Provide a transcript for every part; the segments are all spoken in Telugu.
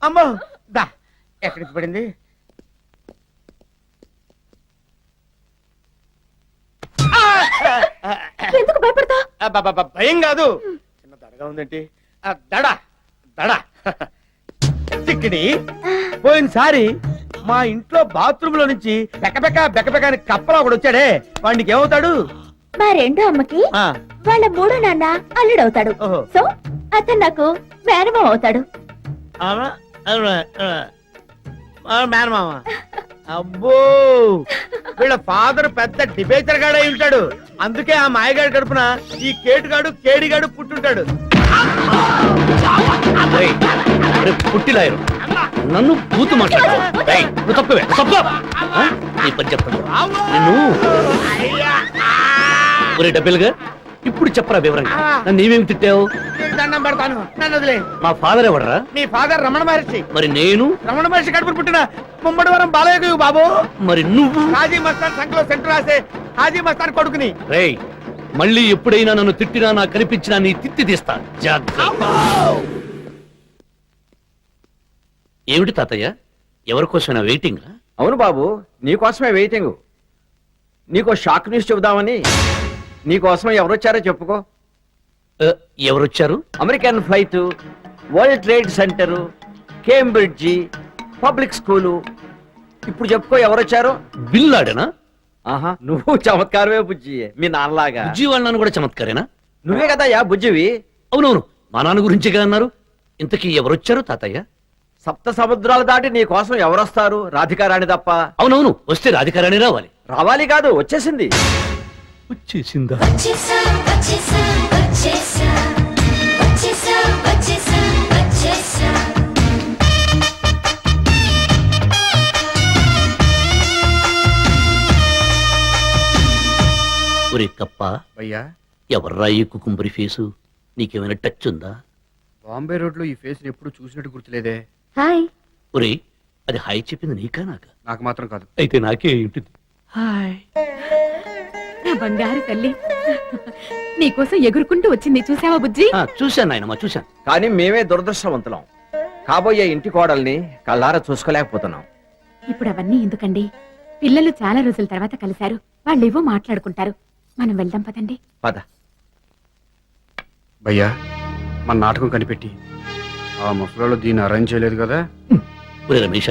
అమ్మో దా ఎక్కడికి పడింది? ఎందుకు భయపడతా? భయం కాదు, చిన్న దడగా ఉందండి. దడ దడ చిక్కిడి. పోయినసారి మా ఇంట్లో బాత్రూమ్ లో నుంచి బెకబెక అని కప్పలా ఒకడు వచ్చాడే, వాడికి ఏమవుతాడు? మా రెండో అమ్మకి ఆ, వాళ్ళ మూడో నాన్న అల్లుడవుతాడు. ఓహో. సో అతను నాకు మేనమామ అవుతాడు. అవునా? అవునా? మేనమామ. అబ్బో, వీళ్ళ ఫాదర్ పెద్ద డిబేచర్ గాడై ఉంటాడు. అందుకే ఆ మాయగాడి కడుపున ఈ కేడిగాడు పుట్టుంటాడు. పుట్టిలాయరు నన్ను బూతు మాట్లాడు. తప్పవే తప్ప నీ పని చెప్పండి. నిన్ను ఒరే డబ్బులుగా ఇప్పుడు చెప్పరా వివరంగా. నన్ను ఏమేమి తిట్టావు? దండం పెడతాను, నన్ను వదిలే. మా ఫాదర్ ఎవడరా? మీ ఫాదర్ రమణ మహర్షి. మరి నేను? రమణ మహర్షి కడుపున పుట్టిన ముమ్మడివరం బాలయ్య బాబు. మరి నువ్వు? హాజీ మస్తాన్ సంఖ్యలో సెంటర్ రాసే హాజీ మస్తాన్ కొడుకుని. రేయ్, మళ్ళీ ఎప్పుడైనా నన్ను తిట్టినా నాకు కనిపించినా నీ తిత్తి తీస్తా. జాగ్రత్త. ఏమిటి తాతయ్య, ఎవరి కోసమైనా వెయిటింగ్? అవును బాబు, నీకోసమే వెయిటింగ్. నీకో షాక్ న్యూస్ చెబుదామని. నీకోసం ఎవరొచ్చారో చెప్పుకో. ఎవరొచ్చారు? American flight, world trade centre, Cambridge, public school. ఇప్పుడు చెప్పుకో ఎవరొచ్చారో. బిల్లాడేనా? ఆహా, నువ్వు చమత్కారమే బుజ్జి, మీ నాన్నలాగా. బుజ్జి వాళ్ళ నాన్న కూడా చమత్కారేనా? నువ్వే కదా యా బుజ్జివి. అవునవును, మా నాన్న గురించిగా అన్నారు. ఇంతకీ ఎవరొచ్చారు తాతయ్య? సప్త సముద్రాలు దాటి నీ కోసం ఎవరొస్తారు? రాధికారాణి తప్ప. అవునవును, వస్తే రాధికారాణి రావాలి. రావాలి కాదు, వచ్చేసింది. వచ్చేసిందా? ఒరే కప్ప, అయ్యా, ఎవర్రా ఈ కుకుంబరి ఫేసు? నీకేమైనా టచ్ ఉందా? బాంబే రోడ్ లో ఈ ఫేస్ ఎప్పుడు చూసినట్టు గుర్తులేదే. హాయ్. ఒరే, అది హాయ్ చెప్పింది నీకా నాకా? నాకు మాత్రం కాదు. అయితే నాకే ఉంటుంది. హాయ్. నా బంగారు తల్లి, నీకోసం ఎగురుకుంటూ వచ్చింది, చూసావా బుజ్జి? చూశాను నాయనమ్మా, చూశాను. కానీ మేమే దురదృష్టవంతులం. కాబోయే ఇంటి కోడల్ని కళ్ళారా చూసుకోలేకపోతున్నాం. ఇప్పుడు అవన్నీ ఎందుకండి? పిల్లలు చాలా రోజుల తర్వాత కలిశారు, వాళ్ళేవో మాట్లాడుకుంటారు. మనం వెళ్దాం పదండి. పద. భయ్యా, మన నాటకం కనిపెట్టి ఆ ముసలాళ్ళు దీన్ని అరేంజ్ చేయలేదు కదా. ఒరే రమేష,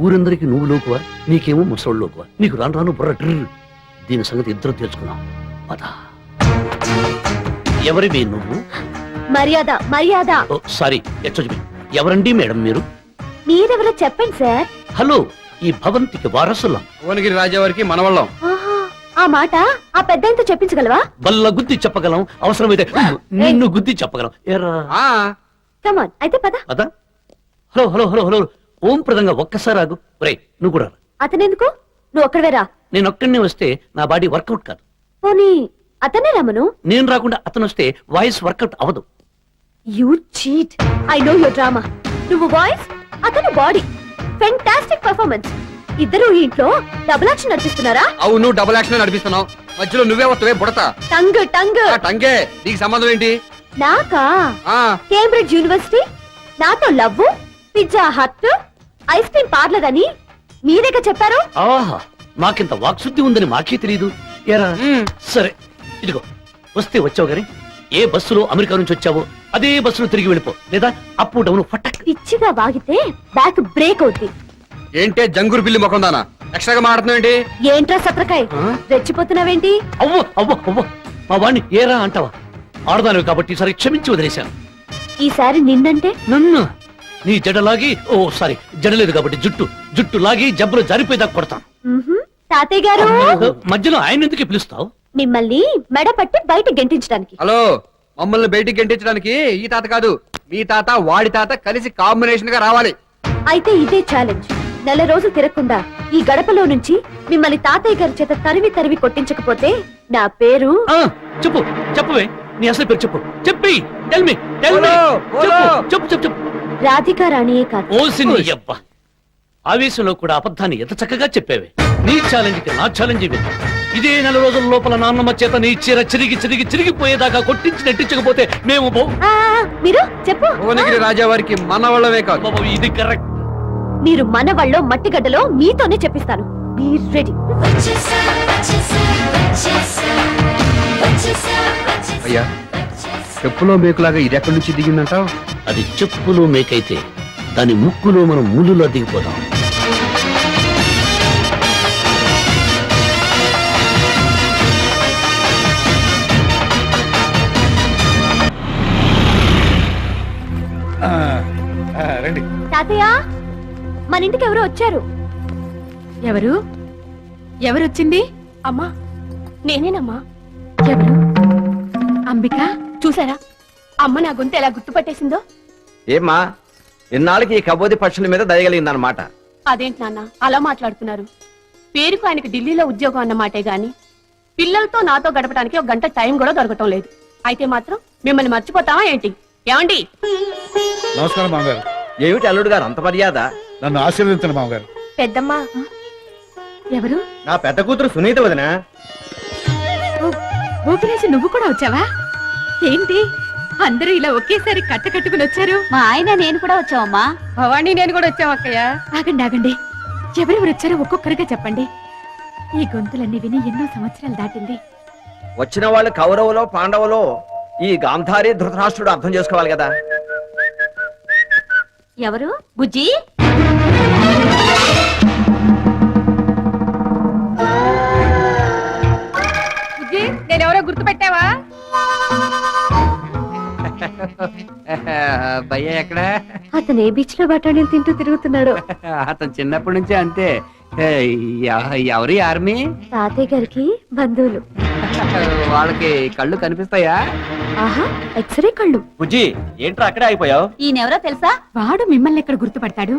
ఊరందరికి నువ్వు లోకువా, నీకేమో ముసలోళ్ళు లోకువా. నీకు రాను రాను బుర్ర ట్రిర్. దీని సంగతి ఇద్దరు తెలుసుకున్నాం. పద. ఎవరివి నువ్వు? మర్యాద మర్యాద. ఓ సారీ, ఎచ్చొచ్చి. ఎవరండి మేడం మీరు? మీరెవరో చెప్పండి సార్. హలో, ఈ భవంతికి వారసులం. భువనగిరి రాజావారికి మనవళ్ళం. ఆహా, ఆ మాట ఆ పెద్దాయనతో చెప్పించగలవా? బల్ల గుద్ది చెప్పగలం, అవసరమైతే నిన్ను గుద్ది చెప్పగలం. ఎరా కమాన్, అయితే పద. పద. హలో హలో హలో హలో, ఓం ప్రదంగా ఒక్కసారి ఆగు. రే, నువ్వు కూడా రా. అతనెందుకు? నువ్వు ఒక్కడవే రా. నేను ఒక్కడనే వస్తే నా బాడీ వర్కౌట్ కాదు. పోనీ అతనే రమను. నేను రాకుండా అతను వస్తే వాయిస్ వర్కౌట్ అవ్వదు. You cheat. I know your drama. నువ్వు వాయిస్, అతను బాడీ. Fantastic performance. ఇద్దరు ఈ ఇంట్లో డబుల్ యాక్షన్ నడిపిస్తున్నారా? అవును, డబుల్ యాక్షన్ నడిపిస్తున్నావు. మధ్యలో నువ్వే వస్తావే బుడత. Tongue tongue. టంగే, నీకు సంబంధం ఏంటి? నాకా? కేంబ్రిడ్జ్ యూనివర్సిటీ, నాతో love, Pizza Hut, ice cream parlour అని మీరేగా చెప్పారు. ఆహా, మాకింత వాక్శుద్ధి ఉందని మాకే తెలియదు. ఎరా సరే, ఇదిగో వస్తే వచ్చావు గాని ఏ బస్సులో అమెరికా నుంచి వచ్చావో అదే బస్సులో తిరిగి వెళ్ళిపో, లేదా అప్ డౌన్ ఫటక్. పిచ్చిగా వాగితే బ్యాక్ బ్రేక్ అవుద్ది. ఏంటే జంగురు బిల్లి ముఖం దానా ఎక్స్ట్రాగా మాట్లాడుతున్నావు ఏంటి? ఏంట్రా సత్రకాయ్, రెచ్చిపోతున్నావేంటి? అవ్వ అవ్వ అవ్వ, మా వాణ్ణి ఏరా అంటావా? ఆడదానివి కాబట్టి సరే క్షమించి వదిలేశాను. ఈసారి నిన్నంటే నన్ను నీ జడలాగి, ఓ సారీ జడలేదు కాబట్టి జుట్టు లాగి జబ్బులు జారిపోయేదాకా కొడతాను. తాతయ్య గారు, మధ్యలో ఆయన ఎందుకు పిలుస్తావు? మిమ్మల్ని మెడ పట్టి బయట గెంటించడానికి. హలో, మమ్మల్ని బయటికి గెంటించడానికి ఈ తాత కాదు, మీ తాత వాడి తాత కలిసి కాంబినేషన్ గా రావాలి. అయితే ఇదే ఛాలెంజ్. నెల రోజులు తిరగకుండా ఈ గడపలో నుంచి మిమ్మల్ని తాతయ్య గారి చేత తరివి కొట్టించకపోతే నా పేరు. చెప్పు చెప్పవే, నీ అసలు పేరు చెప్పు. చెప్పి టెల్ మీ బోలో, బోలో. చెప్పు చెప్పు చెప్పు. రాధికా రాణియే కాదు. ఓసిని యబ్బ, ఆవేశంలో కూడా అబద్ధాన్ని ఎంత చక్కగా చెప్పేవి. నీ ఛాలెంజ్కి నా ఛాలెంజ్ ఇది. ఇదే 4 రోజుల లోపల నాన్నమ్మ చేత నీ చీర చిరిగిపోయేదాకా కొట్టించి నెట్టించకపోతే మేము మీరు చెప్పు. భువనగిరి రాజా వారికి మన వాళ్ళమే కాదు. ఇది కరెక్ట్. మీరు మనవాళ్ళో మట్టిగడ్డలో మీతోనే చెప్పిస్తాను. మీరు రెడీ? అయ్యా చెప్పులో మేకులాగా ఇది ఎక్కడి నుంచి దిగిందంటావు? అది చెప్పులు మేకైతే దాని ముక్కులో మనం ముళ్ళులో దిగిపోదాం. రండి. తాతయ్య, మన ఇంటికి ఎవరో వచ్చారు. ఎవరు ఎవరొచ్చింది? అమ్మా, నేనేనమ్మా. ఎవరు? అంబిక. చూసారా అమ్మ నా గొంతు ఎలా గుర్తుపట్టేసిందో? ఏమ్మా ఇన్నాళ్ళకి ఈ కబోది పక్షుల మీద దయగలిగిందన్నమాట. అదేంటి నాన్న అలా మాట్లాడుతున్నారు? పేరుకు ఆయనకి ఢిల్లీలో ఉద్యోగం అన్నమాటే గాని పిల్లలతో నాతో గడపడానికి ఒక గంట టైం కూడా దొరకటం లేదు. అయితే మాత్రం మిమ్మల్ని మర్చిపోతావా ఏంటి? ఏమండి? నమస్కారం మామగారు. ఏమిటి అల్లుడు గారు అంత మర్యాద? నన్ను ఆశీర్వదించండి మామగారు. పెద్దమ్మ. ఎవరు? నా పెద్ద కూతురు సునీత వదినా. ఊపిరేసి నువ్వు కూడా వచ్చావా? ఏంటి అందరూ ఇలా ఒకేసారి కట్టుకుని వచ్చారు? మా ఆయన నేను కూడా వచ్చావమ్మా. భవానీ నేను కూడా వచ్చాం అక్కయ్య. ఆగండి ఆగండి, ఎవరెవరు వచ్చారో ఒక్కొక్కరుగా చెప్పండి. ఈ గొంతులన్నీ విని ఎన్నో సంవత్సరాలు దాటింది. వచ్చిన వాళ్ళు కౌరవులో పాండవులో ఈ గాంధారి ధృతరాష్ట్రుడు అర్థం చేసుకోవాలి కదా. ఎవరు? బుజ్జి. బుజ్జి, నేనెవరో గుర్తు పెట్టావా? భయ్య ఎక్కడ? అతను ఏ బీచ్ లో బఠానీలు తింటూ తిరుగుతున్నాడు. అతను చిన్నప్పటి నుంచి అంతే. ఎవరి ఆర్మీ? తాతయ్య గారికి బంధువులు. వాళ్ళకి కళ్ళు కనిపిస్తాయా? ఆహా, ఎక్స్రే కళ్ళు. బుజ్జి, ఏంట్రా అక్కడే అయిపోయావు? ఈయనెవరో తెలుసా? వాడు మిమ్మల్ని ఎక్కడ గుర్తుపడతాడు?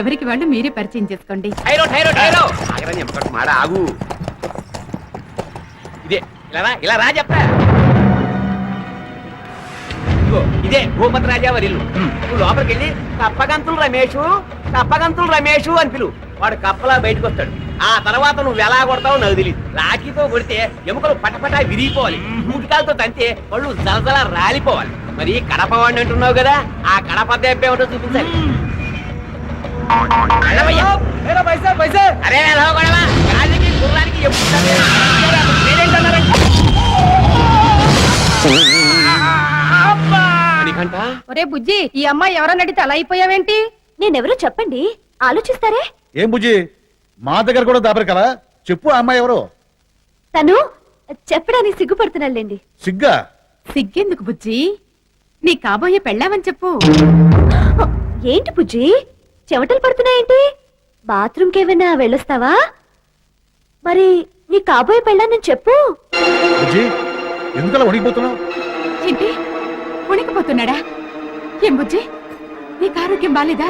ఎవరికి వాళ్ళు మీరే పరిచయం చేసుకోండి. ఆగు. ఇదే ఇలా రా చెప్తా. ఇదే భూపతి రాజా వారి ఇల్లు. నువ్వు లోపలికి వెళ్ళి కప్పగంతులు రమేషు అని పిలు. వాడు కప్పలా బయటకు వస్తాడు. ఆ తర్వాత నువ్వు ఎలా కొడతావు నాకు తెలియదు. లాఠీతో కొడితే ఎముకలు పటపటా విరిగిపోవాలి. మూటికాలతో తంతే వాళ్ళు జలజల రాలిపోవాలి. మరి కడప వాడిని అంటున్నావు కదా, ఆ కడప దెబ్బ ఏమిటో చూపించాలి. అరే గాలికి గుర్రానికి ఒరే బుజ్జి, ఈ అమ్మాయి ఎవరో నడితే అలా అయిపోయావేంటి? నేనెవరో చెప్పండి, ఆలోచిస్తారే. ఏం బుజ్జి, మా దగ్గర కూడా దాపరు కదా. చెప్పు, ఆ అమ్మాయి ఎవరు? తను చెప్పడానికి సిగ్గుపడుతున్నాళ్ళండి. సిగ్గా? సిగ్గెందుకు బుజ్జి, నీ కాబోయే పెళ్ళామని చెప్పు. ఏంటి బుజ్జి, చెమటలు పడుతున్నాయేంటి? బాత్రూమ్కి ఏమైనా వెళ్ళొస్తావా? మరి నీ కాబోయే పెళ్ళాన్ని చెప్పు. బుజ్జి, ఎందుకలా వణికిపోతున్నావు? ఏంటి ఉణికిపోతున్నాడా? ఏం బుజ్జి, నీకు ఆరోగ్యం బాలేదా?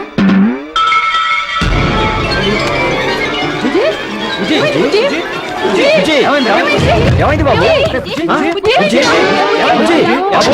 బుజ్జి? బుజ్జి? ఏమైంది బాబు? బుజ్జి? బాబు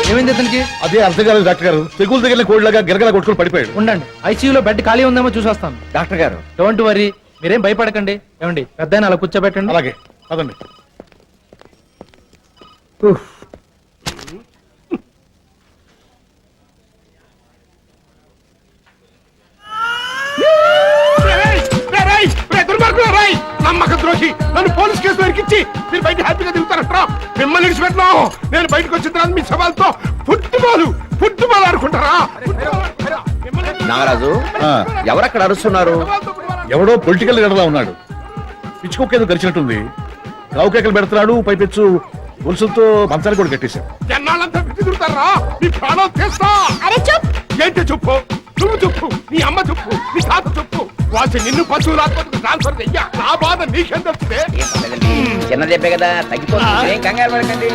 ఏమైంది అతనికి? అదే అర్థం కాలేదు డాక్టర్ గారు. తెగులు తగిలిన కోడిలాగా గిరగలా కొట్టుకుని పడిపోయాడు. ఉండండి, ఐసీయూలో బెడ్ ఖాళీ ఉందేమో చూసొస్తాను. డాక్టర్ గారు డోంట్ వరీ, మీరేం భయపడకండి. ఏమండి పెద్ద అలా కూర్చోబెట్టండి. అలాగే అదండి. నమ్మక ద్రోహి, నన్ను పోలీస్ కేసులో ఇరికించి మీరు బయట హ్యాపీగా దిగుతారట్రా. మిమ్మల్ని విడిచిపెట్టినావు. నేను బయటకు వచ్చిన తర్వాత మీ సవాల్తో ఫుట్బాల్ ఆడుకుంటారా? నాగరాజు ఆ, ఎవరక్కడ అరుస్తున్నారు? ఎవడో పొలిటికల్ లీడర్లా ఉన్నాడు. పిచ్చుకొక్కేదో గడిచినట్టుంది. రావు కేకలు పెడుతున్నాడు. పైపెచ్చు గొలుసులతో మంచాన్ని కూడా కట్టేశాడు. జనాలంతా విడిచి తిరుగుతారా? మీ ప్రాణం తీస్తా. అరే చూప్. ఏంటి చెప్పు? నువ్వు చెప్పు. చెప్పు నీ అమ్మ చెప్పు నీ తాత చెప్పు వాసి నిన్ను పశువుల ఆసుపత్రికి ట్రాన్స్ఫర్ చెయ్యా నా బాధ నీకేం తెలుస్తుంది చిన్న దెబ్బే కదా తగ్గిపోతుంది ఏం కంగారు పడకండి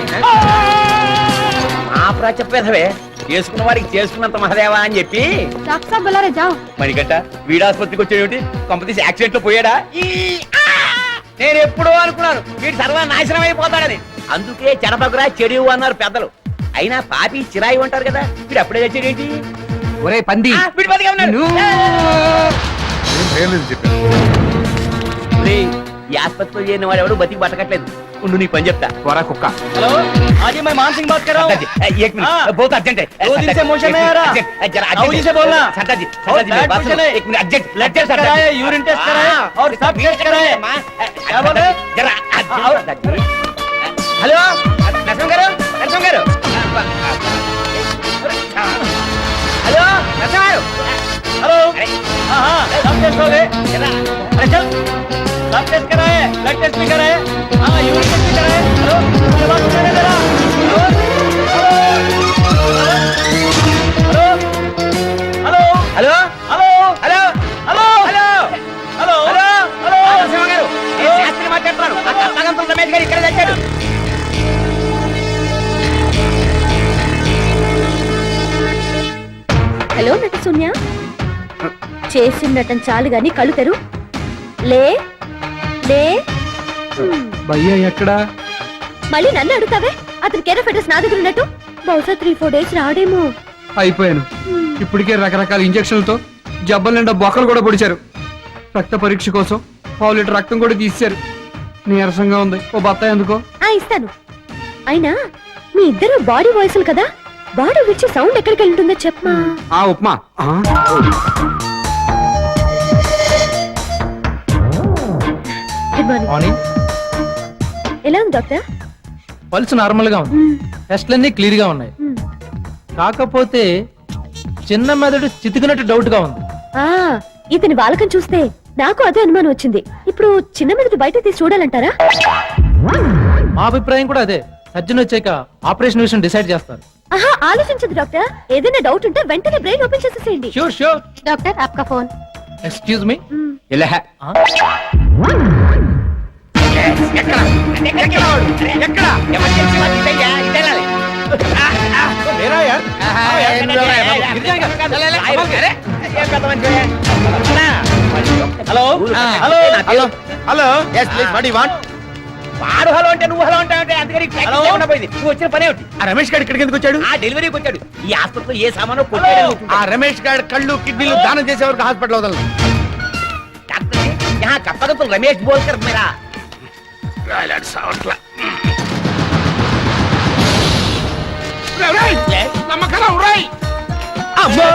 ఆపరా చెప్పేదవే చేసుకున్న వారికి చేసుకున్నంత మహదేవా అని చెప్పి డాక్టర్ సాబ్ బులా రే జాओ మణికంట వీడు ఆసుపత్రికి వచ్చేటి కంపెనీస్ యాక్సిడెంట్ లో పోయాడా నేను ఎప్పుడో అనుకున్నాను వీడు సర్వ నాశనం అయిపోతాడని అందుకే చెడపకురా చెడు అన్నారు పెద్దలు అయినా పాపి చిరాయి ఉంటారు కదా వీడు అప్పుడే వచ్చేటి ఒరే పంది వీడు బతికే ఉన్నాడు. ఒరేయ్, ఈ ఆసుపత్రిలో చేరిన వాడు ఎవడు బతికి బతకట్లేదు ఉండు నీకు పని చెప్తా త్వర కుక్క हेलो हाँ जी मैं मान सिंह बात कर रहा हूँ एक मिनट बहुत अर्जेंट है 2 दिन से मोशन में आ रहा बाबू जी से बोलना सरदार जी और मेरी बात blood सुनो pressure है। एक मिनट अर्जेंट ब्लड टेस्ट कराए यूरिन टेस्ट कराए और सब टेस्ट कराए क्या बोले जरा hello Narasimha garu Narasimha garu hello Narasimha garu hello हाँ हाँ सब टेस्ट हो गए अरे चल सब टेस्ट कराए ब्लड टेस्ट भी कराए हाँ यूरिन टेस्ट भी कराए हेलो मुझे बात सुनने दे रहा hello hello hello hello hello hello hello hello hello Narasimha గారు నేను శాస్త్రి మాట్లాడుతున్నాను ఆ కప్పగంతుల రమేష్ గారు ఇక్కడ తెచ్చాడు హలో నట శూన్య చేసిండటం చాలు గాని కళ్ళు తెరు లే లే భయ్యా ఎక్కడా మళ్ళీ నన్ను అడుగుతావే అతని కేర్ ఆఫ్ అడ్రస్ నా దగ్గర ఉన్నట్టు బహుశా 3-4 డేస్ రాడేమో అయిపోయాను ఇప్పటికే రకరకాల ఇంజక్షన్లతో జబ్బల నిండా బొక్కలు కూడా పొడిచారు రక్త పరీక్ష కోసం 1/2 లీటర్ రక్తం కూడా తీశారు నీరసంగా ఉంది ఓ బత్తాయి ఎందుకో ఇస్తాను అయినా మీ ఇద్దరు బాడీ వాయిస్లు కదా బాడీ విడిచి సౌండ్ ఎక్కడికి వెళ్ళి ఉంటుందో చెప్పమా ఆ ఉప్మా గుడ్ మార్నింగ్ మార్నింగ్ ఎలా ఉంది డాక్టర్ పల్స్ నార్మల్ గా ఉంది టెస్ట్లన్నీ క్లియర్ గా ఉన్నాయి కాకపోతే చిన్న మెదడు చితికినట్టు డౌట్ గా ఉంది ఆ ఇతని బాలకం చూస్తే నాకు అదే అనుమానం వచ్చింది ఇప్పుడు చిన్న మెదడు బయట తీసి చూడాలంటారా మా అభిప్రాయం కూడా అదే సర్జన్ వచ్చాక ఆపరేషన్ విషయం డిసైడ్ చేస్తారు ఆహా ఆలోచించదు డాక్టర్ ఏదైనా డౌట్ ఉంటే వెంటనే బ్రెయిన్ ఓపెన్ చేసేసేయండి షూర్ షూర్ డాక్టర్ ఆప్కా ఫోన్ ఎక్స్క్యూజ్ మీ ఇలా ఎక్కడ ఎక్కడ ఎమర్జెన్సీ వార్డు ఇదయ్యా, ఇదెళ్ళాలి. मेरा यार hello hello hello hello yes please what you want వాడు హలో అంటే నువ్వు హలో అంటే అందుకని హలో? లేకుండా పోయింది నువ్వు వచ్చిన పని ఏమిటి ఆ రమేష్ గారు ఇక్కడికి ఎందుకు వచ్చాడు ఆ డెలివరీకి వచ్చాడు ఈ ఆసుపత్రిలో ఏ సామాను కొట్టాడు ఆ రమేష్ గారు కళ్ళు కిడ్నీలు దానం చేసే వరకు హాస్పిటల్ వదలను డాక్టర్ यहाँ కప్పగంతులు రమేష్ బోల్కర్ మేరా నమ్మకరా ఉరాయ్ అమ్మో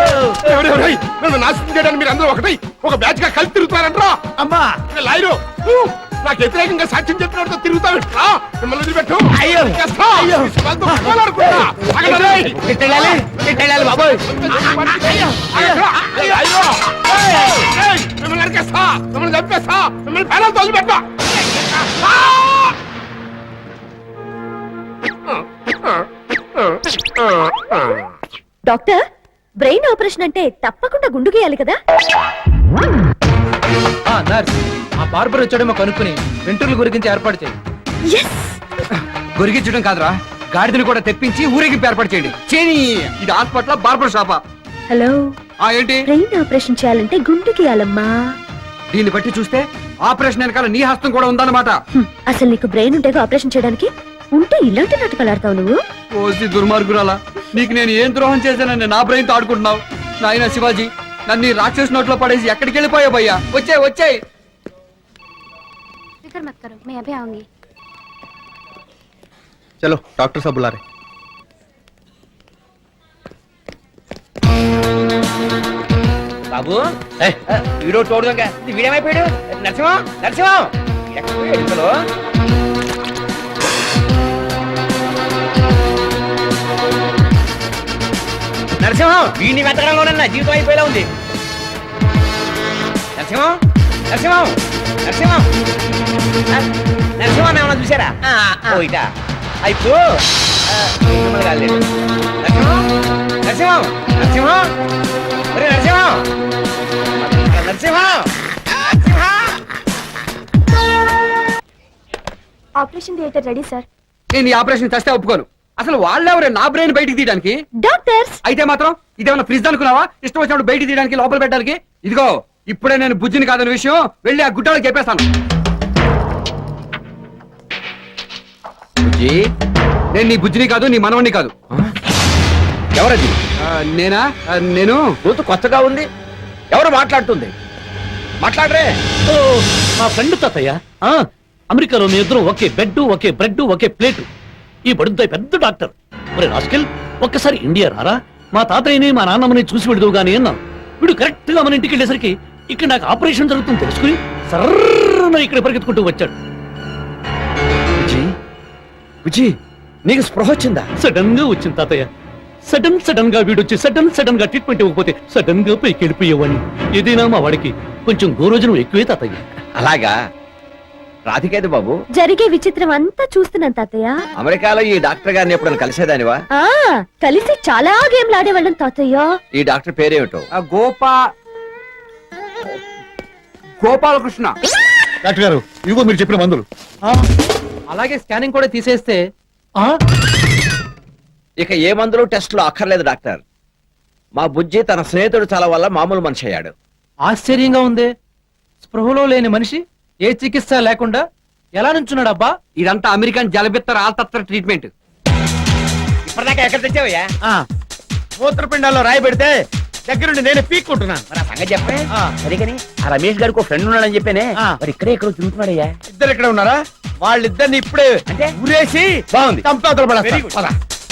నన్ను నాశనం చేయడానికి మీరు అందరూ ఒకటి ఒక బ్యాచ్ గా కలిసి తిరుగుతారంట్రా అమ్మా లాయరు నాకు వ్యతిరేకంగా సాక్ష్యం చెప్పినట్టు తిరుగుతావిట్రా మిమ్మల్ని వదిలిపెట్టు అయ్యో! చేస్తా. అయ్యో! ఈ వాళ్ళతో పోరాడుకుంటా. ఆగండి రేయ్. తిట్టెళ్ళాలి బాబోయ్ అయ్యో! ఏయ్! మిమ్మల్ని నరికేస్తా మిమ్మల్ని చంపేస్తా మిమ్మల్ని పేదలతో వదిలిపెట్టా డాక్టర్ బ్రెయిన్ ఆపరేషన్ అంటే తప్పకుండా గుండు గీయాలి కదా నర్స్ ఆ బార్బర్ వచ్చాడేమో కనుక్కుని వెంట్రుకల గురించి ఏర్పాటు చేయి ఎస్ గొరిగించడం కాదురా గాడిదని కూడా తెప్పించి ఊరేగింపు ఏర్పాటు చేయండి చేని ఇది హాస్పిటల్ బార్బర్ షాపా హలో ఏంటి బ్రెయిన్ ఆపరేషన్ చేయాలంటే గుండు గీయాలమ్మా దీన్ని బట్టి చూస్తే ఆపరేషన్ వెనకాల నీ హస్తం కూడా ఉందన్నమాట అసలు నీకు బ్రెయిన్ ఉంటేగా ఆపరేషన్ చేయడానికి ఉంటే ఇలాంటి నాటకాలు ఆడతావు నువ్వు ఓసి దుర్మార్గురాలా నీకు నేను ఏం ద్రోహం చేశానని నా బ్రెయిన్ తో ఆడుకుంటున్నావు నాయన శివాజీ నన్ను ఈ రాక్షస్ నోట్లో పడేసి ఎక్కడికి వెళ్ళిపోయావు భయ్యా వచ్చాయి వచ్చాయి ఫికర్ మత్ కరో मैं अभी आऊंगी चलो डॉक्टर साहब बुला रहे బాబు వీడో చూడదంగా వీడేమైపోయాడు నరసింహం నరసింహం ఎక్కడ పోయాడు ఇంతలో నరసింహం వీడిని వెతకడంలోనన్నా జీవితం అయిపోయేలా ఉంది నరసింహం నరసింహం నరసింహం నరసింహం ఏమన్నా చూసారా ఓ ఇట అయిపో నరసింహం నరసింహం నరసింహం ఒరే Narasimham operation theatre ready sir. నేను ఈ ఆపరేషన్ చేస్తే ఒప్పుకోను. అసలు వాళ్ళెవరే నా బ్రెయిన్ బయటికి తీయడానికి? డాక్టర్స్. అయితే మాత్రం ఇదేమన్నా ఫ్రిడ్జ్ అనుకున్నావా? ఇష్టం వచ్చినప్పుడు బయటికి తీయడానికి, లోపల పెట్టడానికి? ఇదిగో ఇప్పుడే నేను బుజ్జిని కాదన్న విషయం వెళ్ళి ఆ గుడ్డోళ్ళకి చెప్పేస్తాను. బుజ్జి, నేను నీ బుజ్జిని కాదు, నీ మనవణ్ణి కాదు. ఎవరది? నేనా? నేను గొంతు కొత్తగా ఉంది. ఎవరు మాట్లాడుతుంది? మాట్లాడరే. ఓ, మా ఫ్రెండ్ తాతయ్య. ఆ, అమెరికాలో మీ ఇద్దరు ఒకే బెడ్, ఒకే బ్రెడ్, ఒకే ప్లేట్. ఈ బడుద్దాయి పెద్ద డాక్టర్. ఒరే రాస్కెల్, ఒక్కసారి ఇండియా రారా, మా తాతయ్యని మా నాన్నమ్మని చూసి వెళుదువు గానీ అన్నాను. వీడు కరెక్ట్ గా మన ఇంటికి వెళ్ళేసరికి ఇక్కడ నాకు ఆపరేషన్ జరుగుతుంది తెలుసుకుని సర్రన ఇక్కడ పరిగెత్తుకుంటూ వచ్చాడు. బుజ్జి, నీకు స్పృహ వచ్చిందా? సడన్ గా వచ్చింది తాతయ్య. సడన్ గా వీడొచ్చి సడన్ గా ట్రీట్మెంట్ ఇవ్వకపోతే సడన్ గా పైకి వెళ్ళిపోయేవాడిని. ఏదైనా మా వాడికి కొంచెం గోరోజనం ఎక్కువే తాతయ్య. అలాగా. రాధికేది బాబు, జరిగే విచిత్రం అంతా చూస్తున్నాను తాతయ్య. అమెరికాలో ఈ డాక్టర్ గారిని ఎప్పుడైనా కలిసేదానివా? ఆ కలిసి చాలా గేమ్లు ఆడేవాళ్ళం తాతయ్య. ఈ డాక్టర్ పేరేమిటో? గోపాలకృష్ణ. డాక్టర్ గారు, ఇదిగో మీరు చెప్పిన మందులు. అలాగే స్కానింగ్ కూడా తీసేస్తే ఇక ఏ మందులు టెస్టులు అక్కర్లేదు డాక్టర్. మా బుజ్జి తన స్నేహితుడు చాలా వల్ల మామూలు మనిషి అయ్యాడు. ఆశ్చర్యంగా ఉంది. స్పృహలో లేని మనిషి ఏ చికిత్స లేకుండా ఎలా నుంచున్నాడు అబ్బా? ఇదంతా అమెరికన్ జలబిత్తర ఆల్తత్ర ట్రీట్మెంట్. ఇప్పటిదాకా ఎక్కడ తెచ్చావయ్యా? మూత్రపిండాల్లో రాయి పెడితే దగ్గరుండి నేను పీక్కుంటున్నాను. మరి ఆ సంగతి చెప్పే. సరే కానీ ఆ రమేష్ గారికి ఒక ఫ్రెండ్ ఉన్నాడని చెప్పానే, మరి ఇక్కడే ఎక్కడో తిరుగుతున్నాడయ్యా. ఇద్దరు ఇక్కడ ఉన్నారా? వాళ్ళిద్దరిని ఇప్పుడే అంటే? ఉరేసి బాగుంది. చంపేతలు పడేస్తా. Very good. పద.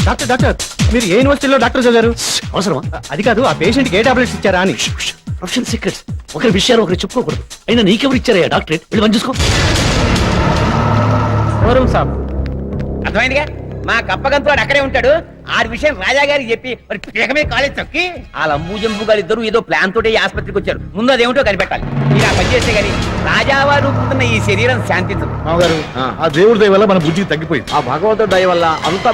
డాక్టర్ మీరు ఏ యూనివర్సిటీలో డాక్టర్ చదివారు? అవసరమా? అది కాదు, ఆ పేషెంట్ కి ఏ టాబ్లెట్స్ ఇచ్చారా అని. Profession secrets. ఒకరి విషయాలు ఒకరు చెప్పుకోకూడదు. అయినా నీకెవరు ఇచ్చారయ్యా డాక్టరేట్? వెళ్ళి పని చూసుకో. అర్థమైందిగా? మా కప్పగంతుడు అక్కడే ఉంటాడు. ఆ విషయం రాజా గారికి చెప్పి మరి పీకమే కాలేజ్ తొక్కి ఆ లంబూ జంబు గారు ఇద్దరు ఏదో ప్లాన్ తోటి ఈ ఆసుపత్రికి వచ్చారు. ముందు అదేమిటో కనిపెట్టాలి. మీరు ఆ పని చేస్తే గానీ రాజావారు పుట్టిన ఈ శరీరం శాంతించదు. మామగారు, ఆ దేవుడి దయ వల్ల మన బుజ్జికి తగ్గిపోయింది. ఆ భగవంతుడి దయ వల్ల అంతా